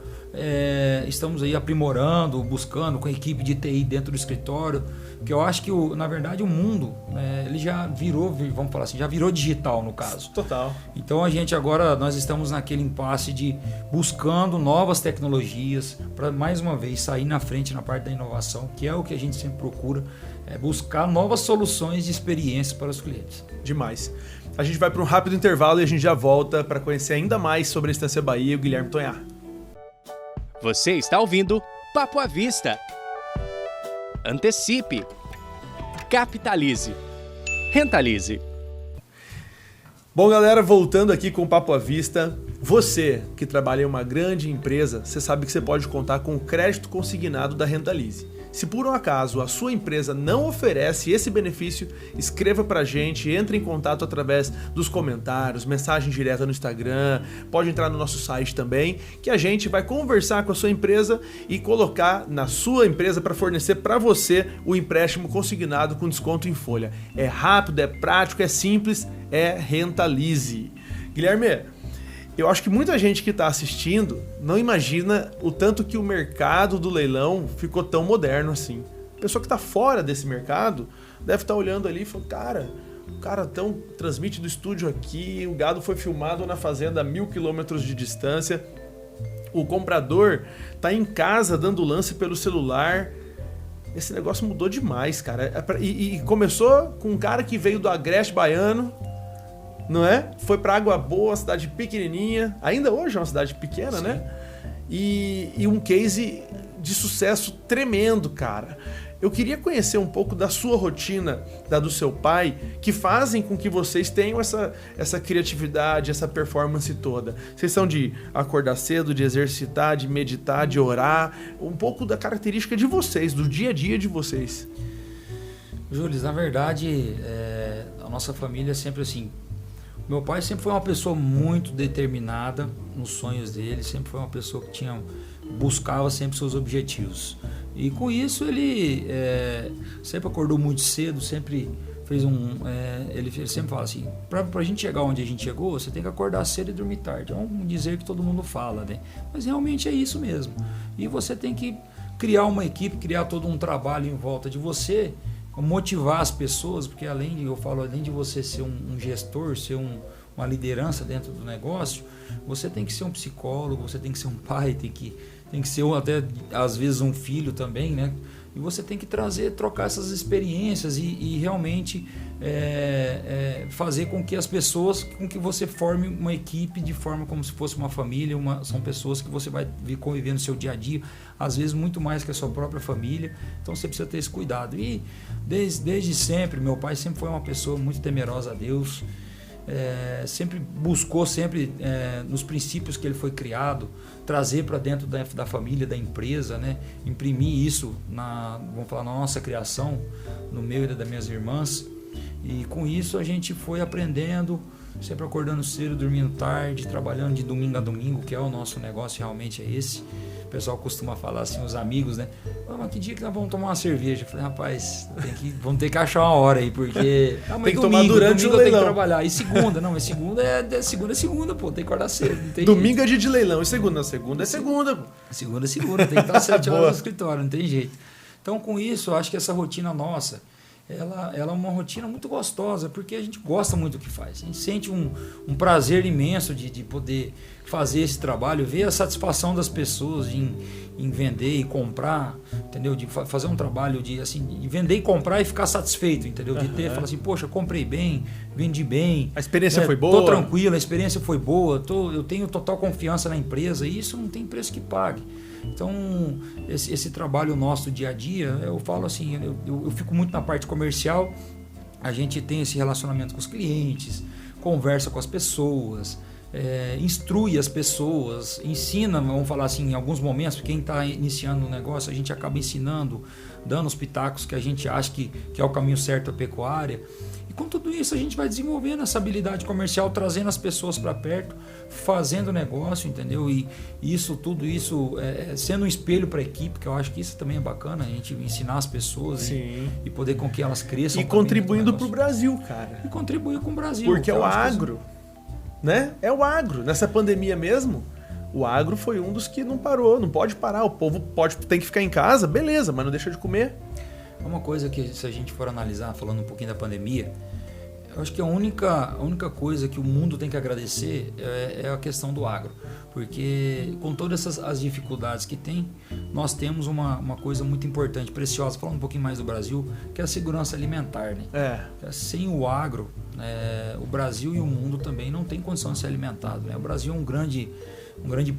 estamos aí aprimorando, buscando com a equipe de TI dentro do escritório, que eu acho que, na verdade, o mundo, ele já virou, vamos falar assim, já virou digital no caso. Total. Então nós estamos naquele impasse de buscando novas tecnologias para, mais uma vez, sair na frente na parte da inovação, que é o que a gente sempre procura, buscar novas soluções de experiências para os clientes. Demais. A gente vai para um rápido intervalo e a gente já volta para conhecer ainda mais sobre a Estância Bahia e o Guilherme Tonhá. Você está ouvindo Papo à Vista. Antecipe. Capitalize. Rentalize. Bom, galera, voltando aqui com o Papo à Vista, você que trabalha em uma grande empresa, você sabe que você pode contar com o crédito consignado da Rentalize. Se por um acaso a sua empresa não oferece esse benefício, escreva pra gente, entre em contato através dos comentários, mensagem direta no Instagram, pode entrar no nosso site também, que a gente vai conversar com a sua empresa e colocar na sua empresa para fornecer para você o empréstimo consignado com desconto em folha. É rápido, é prático, é simples, é Rentalize. Guilherme, eu acho que muita gente que está assistindo não imagina o tanto que o mercado do leilão ficou tão moderno assim. A pessoa que está fora desse mercado deve estar olhando ali e falando, cara, o cara transmite do estúdio aqui, o gado foi filmado na fazenda a 1.000 quilômetros de distância, o comprador está em casa dando lance pelo celular. Esse negócio mudou demais, cara. E começou com um cara que veio do Agreste Baiano, não é? Foi para Água Boa, uma cidade pequenininha, ainda hoje é uma cidade pequena, sim, né? E um case de sucesso tremendo, cara. Eu queria conhecer um pouco da sua rotina, da do seu pai, que fazem com que vocês tenham essa criatividade, essa performance toda. Vocês são de acordar cedo, de exercitar, de meditar, de orar, um pouco da característica de vocês, do dia a dia de vocês. Júlio, na verdade, a nossa família é sempre assim. Meu pai sempre foi uma pessoa muito determinada nos sonhos dele, sempre foi uma pessoa que buscava sempre seus objetivos. E com isso ele sempre acordou muito cedo, sempre fez ele sempre fala assim, pra gente chegar onde a gente chegou, você tem que acordar cedo e dormir tarde. É um dizer que todo mundo fala, né? Mas realmente é isso mesmo. E você tem que criar uma equipe, criar todo um trabalho em volta de você, motivar as pessoas, porque além de você ser um gestor, ser uma liderança dentro do negócio, você tem que ser um psicólogo, você tem que ser um pai, tem que ser até às vezes um filho também, né? E você tem que trocar essas experiências e realmente fazer com que as pessoas, com que você forme uma equipe de forma como se fosse uma família, são pessoas que você vai conviver no seu dia a dia, às vezes muito mais que a sua própria família, então você precisa ter esse cuidado. E desde sempre, meu pai sempre foi uma pessoa muito temerosa a Deus, sempre buscou nos princípios que ele foi criado, trazer para dentro da família, da empresa, né? Imprimir isso na nossa criação, no meu e das minhas irmãs, e com isso a gente foi aprendendo, sempre acordando cedo, dormindo tarde, trabalhando de domingo a domingo, que é o nosso negócio, realmente é esse. O pessoal costuma falar assim, os amigos, né? Mas que dia que nós vamos tomar uma cerveja? Eu falei, rapaz, vamos ter que achar uma hora aí, porque... tem que tomar durante o leilão. Eu tenho que trabalhar. E segunda, pô, tem que acordar cedo. Não tem domingo jeito. É dia de leilão, e segunda? Segunda é segunda, pô. Segunda, tem que estar 7 horas no escritório, não tem jeito. Então, com isso, eu acho que essa rotina nossa, ela é uma rotina muito gostosa, porque a gente gosta muito do que faz. A gente sente um prazer imenso de poder fazer esse trabalho, ver a satisfação das pessoas em vender e comprar, entendeu? De fazer um trabalho de vender e comprar e ficar satisfeito, entendeu? De falar assim, poxa, comprei bem, vendi bem. A experiência foi boa? Tô tranquilo, a experiência foi boa, eu tenho total confiança na empresa e isso não tem preço que pague. Então, esse trabalho nosso dia a dia, eu falo assim, eu fico muito na parte comercial, a gente tem esse relacionamento com os clientes, conversa com as pessoas, instrui as pessoas, ensina, vamos falar assim, em alguns momentos, quem está iniciando um negócio, a gente acaba ensinando, dando os pitacos que a gente acha que é o caminho certo da pecuária. E com tudo isso a gente vai desenvolvendo essa habilidade comercial, trazendo as pessoas para perto, fazendo negócio, entendeu? E tudo isso sendo um espelho para a equipe, que eu acho que isso também é bacana, a gente ensinar as pessoas e poder com que elas cresçam. E contribuindo para o Brasil, cara. E contribuir com o Brasil. Porque é o agro, né? É o agro. Nessa pandemia mesmo, o agro foi um dos que não parou, não pode parar. O povo tem que ficar em casa, beleza, mas não deixa de comer. Uma coisa que, se a gente for analisar, falando um pouquinho da pandemia, eu acho que a única coisa que o mundo tem que agradecer é a questão do agro. Porque com todas as dificuldades que tem, nós temos uma coisa muito importante, preciosa, falando um pouquinho mais do Brasil, que é a segurança alimentar, né? Sem o agro, o Brasil e o mundo também não tem condição de ser alimentado, né? O Brasil é um grande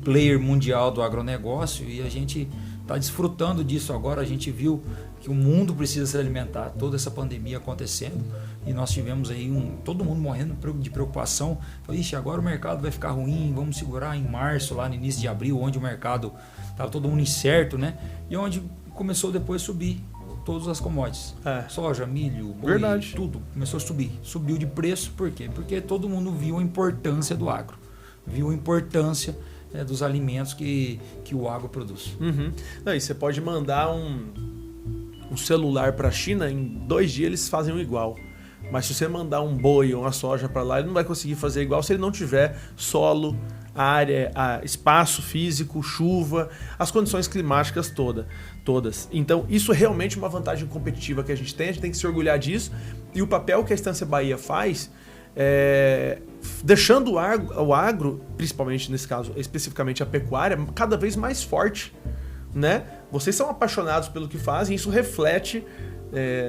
player mundial do agronegócio e a gente está desfrutando disso agora. A gente viu que o mundo precisa se alimentar, toda essa pandemia acontecendo e nós tivemos aí todo mundo morrendo de preocupação. Falei, ixi, agora o mercado vai ficar ruim, vamos segurar em março, lá no início de abril, onde o mercado estava todo mundo incerto, né? E onde começou depois a subir todas as commodities. Soja, milho, boi, tudo começou a subir. Subiu de preço, por quê? Porque todo mundo viu a importância do agro, viu a importância dos alimentos que o agro produz. Não, e você pode mandar um celular para a China, em 2 dias eles fazem um igual. Mas se você mandar um boi ou uma soja para lá, ele não vai conseguir fazer igual se ele não tiver solo, área, espaço físico, chuva, as condições climáticas todas. Então, isso é realmente uma vantagem competitiva que a gente tem que se orgulhar disso. E o papel que a Estância Bahia faz, deixando o agro, principalmente nesse caso, especificamente a pecuária, cada vez mais forte, né? Vocês são apaixonados pelo que fazem, isso reflete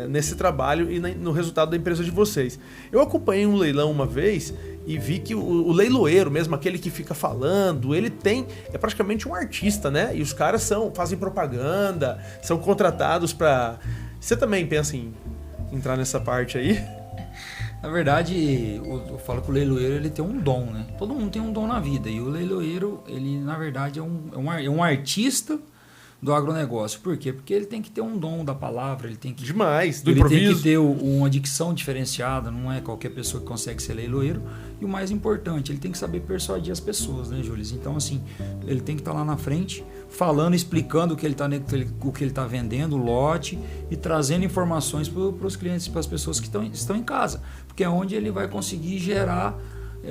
nesse trabalho e no resultado da empresa de vocês. Eu acompanhei um leilão uma vez e vi que o leiloeiro mesmo, aquele que fica falando, ele é praticamente um artista, né? E os caras fazem propaganda, são contratados para... Você também pensa em entrar nessa parte aí? Na verdade, eu falo que o leiloeiro ele tem um dom, né? Todo mundo tem um dom na vida. E o leiloeiro, ele na verdade é um artista do agronegócio. Por quê? Porque ele tem que ter um dom da palavra, ele tem que... Demais, do ele improviso. tem que ter uma dicção diferenciada, não é qualquer pessoa que consegue ser leiloeiro. E o mais importante, ele tem que saber persuadir as pessoas, né, Júlio? Então, assim, ele tem que estar lá na frente, falando, explicando o que ele está vendendo, o lote, e trazendo informações para os clientes, para as pessoas que estão em casa. Porque é onde ele vai conseguir gerar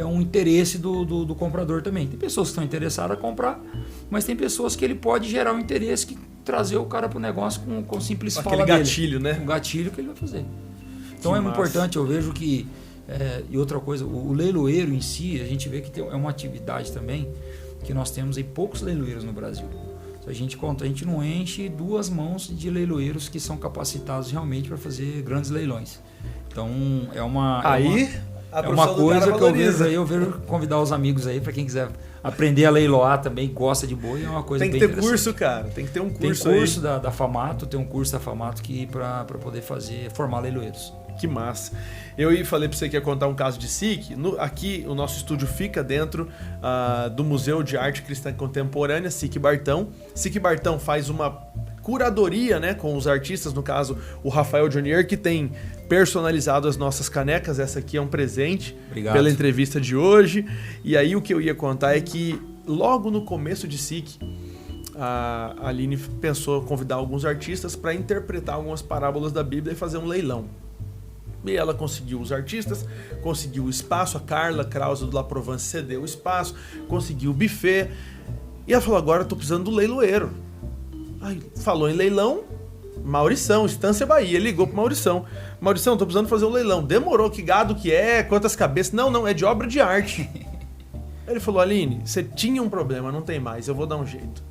um interesse do comprador também. Tem pessoas que estão interessadas a comprar, mas tem pessoas que ele pode gerar um interesse, que trazer o cara para o negócio com simples fala dele. Aquele gatilho, né? Um gatilho que ele vai fazer. Então Que é massa. importante, eu vejo que... e outra coisa, o leiloeiro em si, a gente vê que é uma atividade também que nós temos aí poucos leiloeiros no Brasil. Se a gente conta, a gente não enche 2 mãos de leiloeiros que são capacitados realmente para fazer grandes leilões. Então é uma... A É uma profissão do cara coisa que eu valoriza. vejo aí, eu vejo convidar os amigos aí, para quem quiser aprender a leiloar também, gosta de boi, é uma coisa Tem que bem ter interessante. curso, cara. Tem que ter um Tem curso, curso aí. da FAMATO, tem um curso da FAMATO para poder formar leiloeiros. Que massa. Eu falei pra você que ia contar um caso de SIC. Aqui o nosso estúdio fica dentro do Museu de Arte Cristã Contemporânea, SIC Bartão. SIC Bartão faz uma curadoria, né, com os artistas, no caso o Rafael Jonier, que tem personalizado as nossas canecas. Essa aqui é um presente. Obrigado. Pela entrevista de hoje. E aí o que eu ia contar é que logo no começo de SIC, a Aline pensou em convidar alguns artistas para interpretar algumas parábolas da Bíblia e fazer um leilão. E ela conseguiu os artistas, conseguiu o espaço, a Carla Krause do La Provence cedeu o espaço, conseguiu o buffet. E ela falou, agora eu tô precisando do leiloeiro. Aí falou em leilão, Maurição, Estância Bahia, ligou pro Maurição. Maurição, tô precisando fazer um leilão. Demorou, que gado que é, quantas cabeças? Não, é de obra de arte. Aí ele falou, Aline, você tinha um problema, não tem mais, eu vou dar um jeito.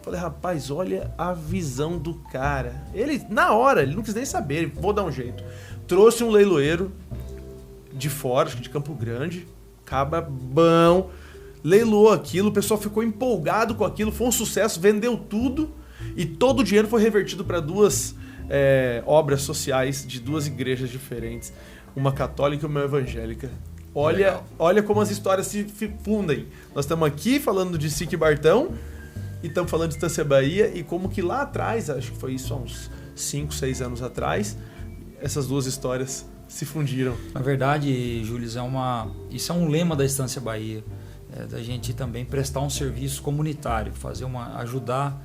Falei, rapaz, olha a visão do cara. Ele, na hora, ele não quis nem saber, vou dar um jeito. Trouxe um leiloeiro de fora, acho que de Campo Grande, cababão, leiloou aquilo, o pessoal ficou empolgado com aquilo, foi um sucesso, vendeu tudo e todo o dinheiro foi revertido para 2 obras sociais de 2 igrejas diferentes, uma católica e uma evangélica. Olha como as histórias se fundem. Nós estamos aqui falando de SIC Bartão e estamos falando de Estância Bahia e como que lá atrás, acho que foi isso há uns 5, 6 anos atrás, essas 2 histórias se fundiram. Na verdade, Júlio, isso é um lema da Estância Bahia, da gente também prestar um serviço comunitário, ajudar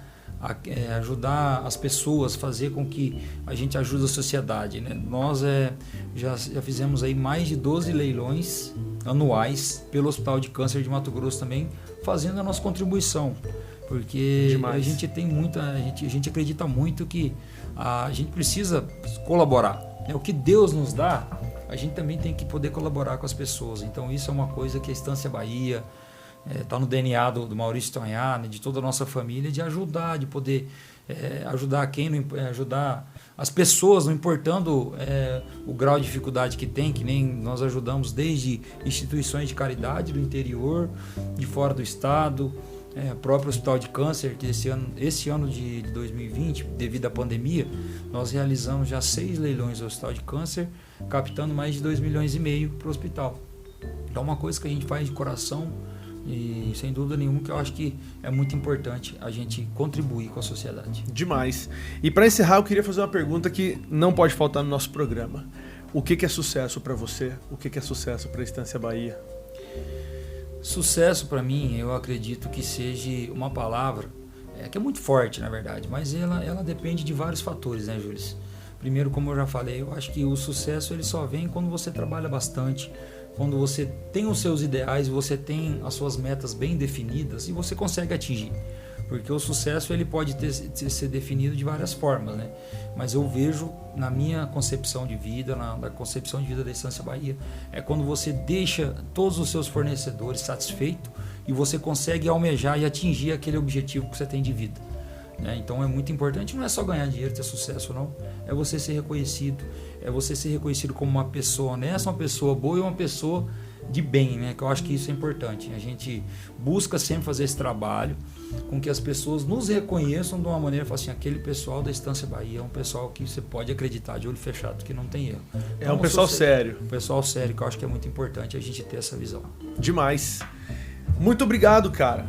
as pessoas, fazer com que a gente ajude a sociedade, né? Nós já fizemos aí mais de 12 leilões anuais pelo Hospital de Câncer de Mato Grosso também, fazendo a nossa contribuição, porque Demais. a gente tem a gente acredita muito que a gente precisa colaborar. O que Deus nos dá, a gente também tem que poder colaborar com as pessoas. Então isso é uma coisa que a Estância Bahia está no DNA do Maurício Tonhá, de toda a nossa família, de ajudar, de poder ajudar ajudar as pessoas, não importando o grau de dificuldade que tem, que nem nós ajudamos desde instituições de caridade do interior, de fora do estado, próprio Hospital de Câncer, que esse ano de 2020, devido à pandemia, nós realizamos já 6 leilões do Hospital de Câncer, captando mais de 2,5 milhões para o hospital. Então é uma coisa que a gente faz de coração e sem dúvida nenhuma que eu acho que é muito importante a gente contribuir com a sociedade. Demais. E para encerrar, eu queria fazer uma pergunta que não pode faltar no nosso programa. O que é sucesso para você? O que é sucesso para a Estância Bahia? Sucesso para mim, eu acredito que seja uma palavra que é muito forte, na verdade, mas ela depende de vários fatores, né, Júlio? Primeiro, como eu já falei, eu acho que o sucesso ele só vem quando você trabalha bastante, quando você tem os seus ideais, você tem as suas metas bem definidas e você consegue atingir. Porque o sucesso ele pode ser definido de várias formas, né? Mas eu vejo na minha concepção de vida, na concepção de vida da Estância Bahia, é quando você deixa todos os seus fornecedores satisfeitos e você consegue almejar e atingir aquele objetivo que você tem de vida. Então é muito importante, não é só ganhar dinheiro, ter sucesso não, é você ser reconhecido, como uma pessoa honesta, uma pessoa boa e uma pessoa de bem, né? Que eu acho que isso é importante. A gente busca sempre fazer esse trabalho com que as pessoas nos reconheçam de uma maneira, falam assim, aquele pessoal da Estância Bahia é um pessoal que você pode acreditar de olho fechado, que não tem erro. É um pessoal sério. Um pessoal sério, que eu acho que é muito importante a gente ter essa visão. Demais. Muito obrigado, cara.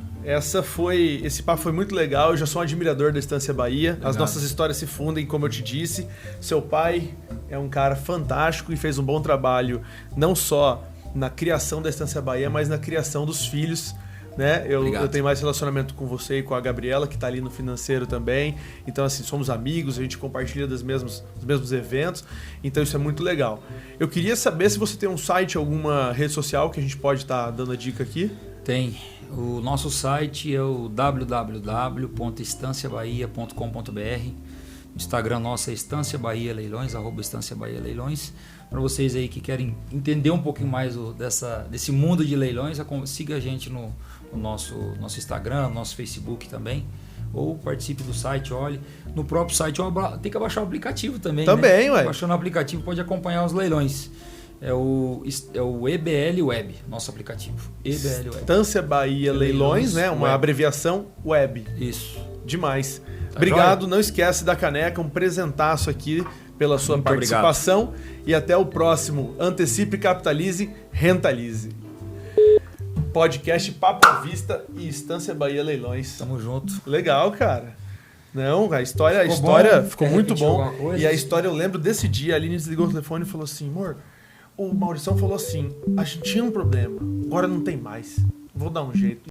Esse papo foi muito legal. Eu já sou um admirador da Estância Bahia. Legal. As nossas histórias se fundem, como eu te disse. Seu pai é um cara fantástico e fez um bom trabalho, não só na criação da Estância Bahia, mas na criação dos filhos. Né? Eu tenho mais relacionamento com você e com a Gabriela, que está ali no financeiro também. Então, assim, somos amigos, a gente compartilha dos mesmos eventos. Então, isso é muito legal. Eu queria saber se você tem um site, alguma rede social que a gente pode estar dando a dica aqui. Tem. O nosso site é o www.estanciabahia.com.br. Instagram nosso é Estância Bahia Leilões, @Estância Bahia Leilões. Para vocês aí que querem entender um pouquinho mais desse mundo de leilões, siga a gente no nosso Instagram, no nosso Facebook também. Ou participe do site, olhe. No próprio site tem que baixar o aplicativo também. Também, né? ué. Baixando o aplicativo pode acompanhar os leilões. É o EBL Web, nosso aplicativo. EBL Web. Estância Bahia Leilões, né? Uma web. abreviação web. Isso. Demais. Tá Obrigado, joia? Não esquece da caneca, um presentaço aqui pela sua Muito participação. E até o próximo. Antecipe, capitalize, rentalize. Podcast Papo à Vista e Estância Bahia Leilões. Tamo junto. Legal, cara. Não, a história ficou Quer muito repetir bom. alguma coisa? E a história, eu lembro desse dia, a Aline desligou o telefone e falou assim, amor, o Maurição falou assim, a gente tinha um problema, agora não tem mais. Vou dar um jeito.